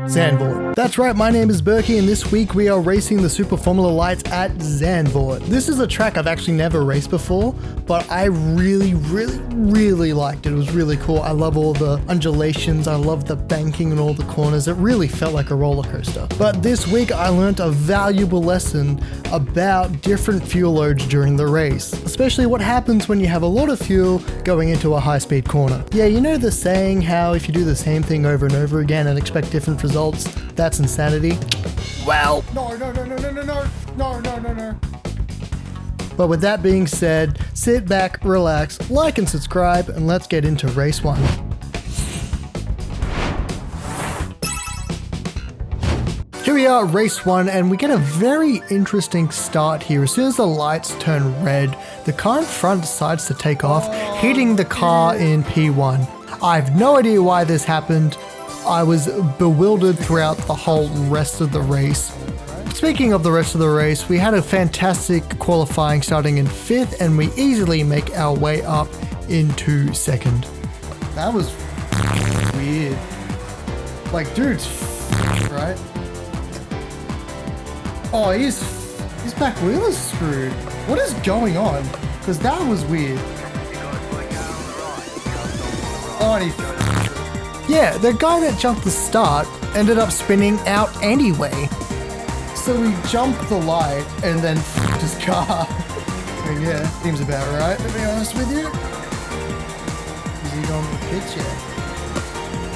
Zandvoort. That's right, my name is Berkey and this week we are racing the Super Formula Lights at Zandvoort. This is a track I've actually never raced before, but I really liked it. It was really cool. I love all the undulations, I love the banking and all the corners. It really felt like a roller coaster. But this week I learned a valuable lesson about different fuel loads during the race, especially what happens when you have a lot of fuel going into a high-speed corner. Yeah, you know the saying how if you do the same thing over and over again and expect different results, that's insanity? Well, no. But with that being said, sit back, relax, like and subscribe, and let's get into race 1. Here we are at race 1, and we get a very interesting start here. As soon as the lights turn red, the car in front decides to take off, hitting the car in P1. I have no idea why this happened. I was bewildered throughout the whole rest of the race. Speaking of the rest of the race, we had a fantastic qualifying starting in 5th, and we easily make our way up into 2nd. That was weird. Like, dude's right? Oh, his back wheel is screwed. What is going on? Because that was weird. Oh, and yeah, the guy that jumped the start ended up spinning out anyway. So we jumped the light and then f***ed his car. I mean, yeah, seems about right, to be honest with you. Is he going to the pits yet?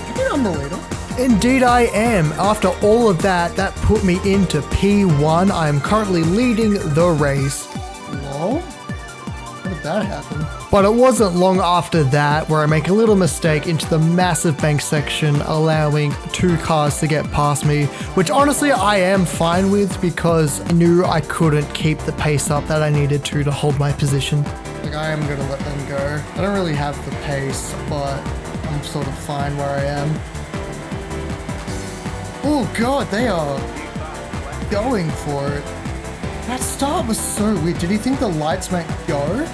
You get on the leader. Indeed I am. After all of that, that put me into P1. I am currently leading the race. Whoa? How did that happen? But it wasn't long after that where I make a little mistake into the massive bank section, allowing 2 cars to get past me, which honestly I am fine with because I knew I couldn't keep the pace up that I needed to hold my position. Like, I am going to let them go. I don't really have the pace, but I'm sort of fine where I am. Oh god, they are going for it. That start was so weird. Did he think the lights might go?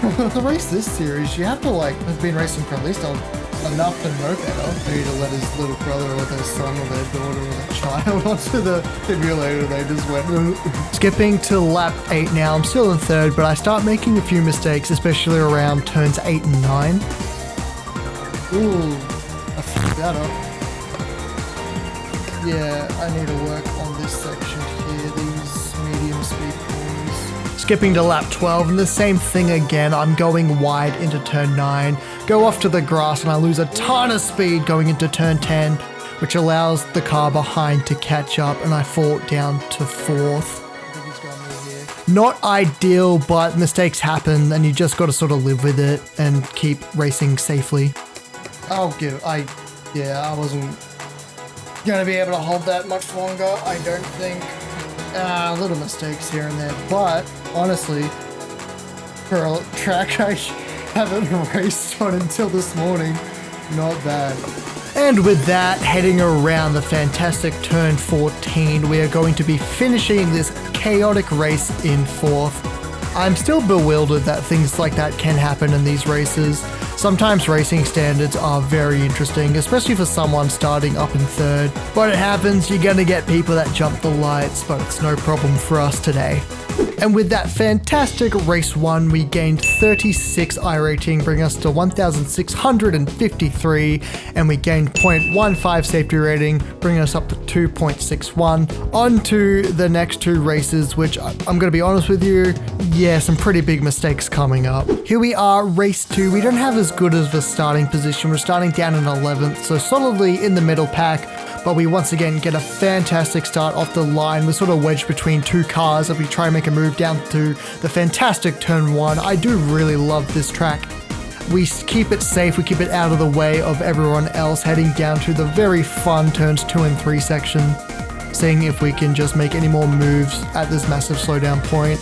To race this series, you have to have been racing for at least enough to know better. Maybe to let his little brother or their son or their daughter or their child onto the simulator. They just went. Skipping to lap 8 now. I'm still in 3rd, but I start making a few mistakes, especially around turns 8 and 9. Ooh, I f***ed that up. Yeah, I need to work on this section here, these medium speed corners. Skipping to lap 12, and the same thing again. I'm going wide into turn 9, go off to the grass, and I lose a ton of speed going into turn 10, which allows the car behind to catch up, and I fall down to 4th. I think he's got me here. Not ideal, but mistakes happen, and you just got to sort of live with it and keep racing safely. I wasn't gonna be able to hold that much longer, I don't think. Little mistakes here and there, but honestly, for a track I haven't raced on until this morning, not bad. And with that, heading around the fantastic turn 14, we are going to be finishing this chaotic race in 4th. I'm still bewildered that things like that can happen in these races. Sometimes racing standards are very interesting, especially for someone starting up in 3rd. But it happens, you're gonna get people that jump the lights, but it's no problem for us today. And with that fantastic race 1, we gained 36 iRating, bringing us to 1,653, and we gained 0.15 safety rating, bringing us up to 2.61. On to the next 2 races, which I'm going to be honest with you, yeah, some pretty big mistakes coming up. Here we are, race 2. We don't have as good as the starting position. We're starting down in 11th, so solidly in the middle pack. But we once again get a fantastic start off the line. We're sort of wedged between 2 cars as we try and make a move down to the fantastic turn 1. I do really love this track. We keep it safe, we keep it out of the way of everyone else, heading down to the very fun turns 2 and 3 section, seeing if we can just make any more moves at this massive slowdown point.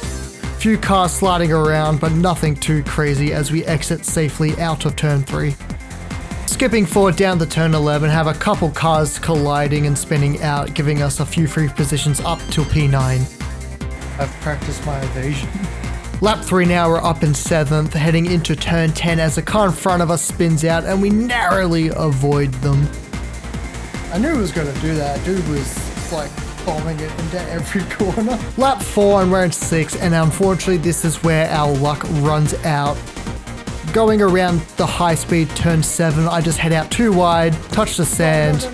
Few cars sliding around, but nothing too crazy as we exit safely out of turn 3. Skipping forward down to turn 11, have a couple cars colliding and spinning out, giving us a few free positions up till P9. I've practiced my evasion. Lap 3 now, we're up in 7th, heading into turn 10 as the car in front of us spins out and we narrowly avoid them. I knew he was going to do that. Dude was like bombing it into every corner. Lap 4 and we're in 6, and unfortunately this is where our luck runs out. Going around the high speed turn 7, I just head out too wide, touch the sand,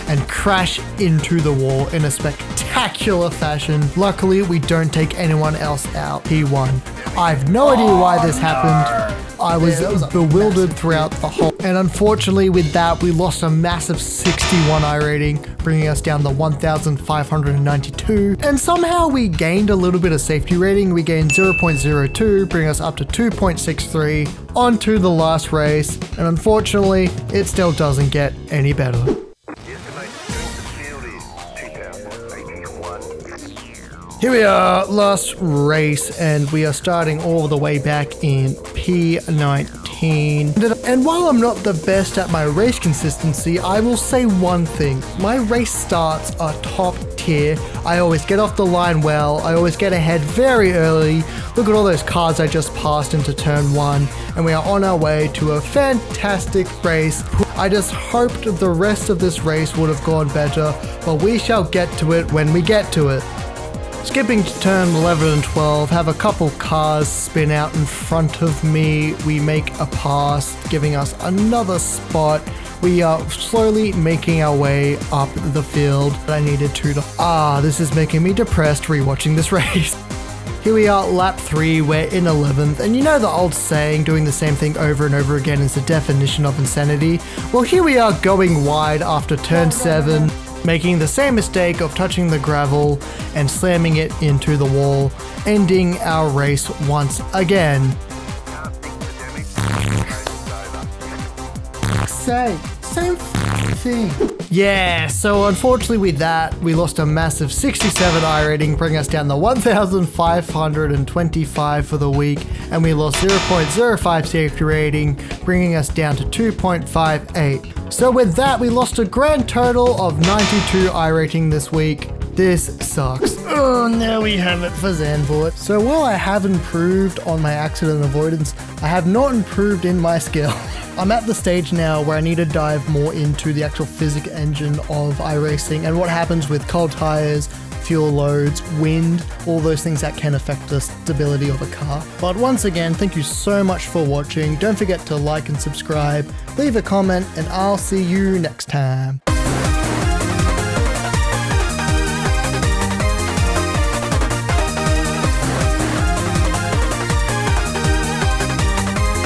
and crash into the wall in a spectacular fashion. Luckily, we don't take anyone else out. He won. I have no idea why this happened. I was bewildered throughout the whole. And unfortunately with that, we lost a massive 61 iRating, bringing us down to 1,592. And somehow we gained a little bit of safety rating. We gained 0.02, bringing us up to 2.63 onto the last race. And unfortunately, it still doesn't get any better. Here we are, last race, and we are starting all the way back in P19. And while I'm not the best at my race consistency, I will say one thing. My race starts are top tier. I always get off the line well. I always get ahead very early. Look at all those cars I just passed into turn 1, and we are on our way to a fantastic race. I just hoped the rest of this race would have gone better, but we shall get to it when we get to it. Skipping to turn 11 and 12, have a couple cars spin out in front of me. We make a pass, giving us another spot. We are slowly making our way up the field. I needed to. This is making me depressed rewatching this race. Here we are, lap 3, we're in 11th, and you know the old saying, doing the same thing over and over again is the definition of insanity? Well, here we are going wide after turn 7. Making the same mistake of touching the gravel and slamming it into the wall, ending our race once again. Same thing. Yeah, so unfortunately with that, we lost a massive 67 iRating, bringing us down to 1,525 for the week, and we lost 0.05 safety rating, bringing us down to 2.58. So with that, we lost a grand total of 92 iRating this week. This sucks. Oh, now we have it for Zandvoort. So while I have improved on my accident avoidance, I have not improved in my skill. I'm at the stage now where I need to dive more into the actual physics engine of iRacing and what happens with cold tires, fuel loads, wind, all those things that can affect the stability of a car. But once again, thank you so much for watching. Don't forget to like and subscribe, leave a comment, and I'll see you next time.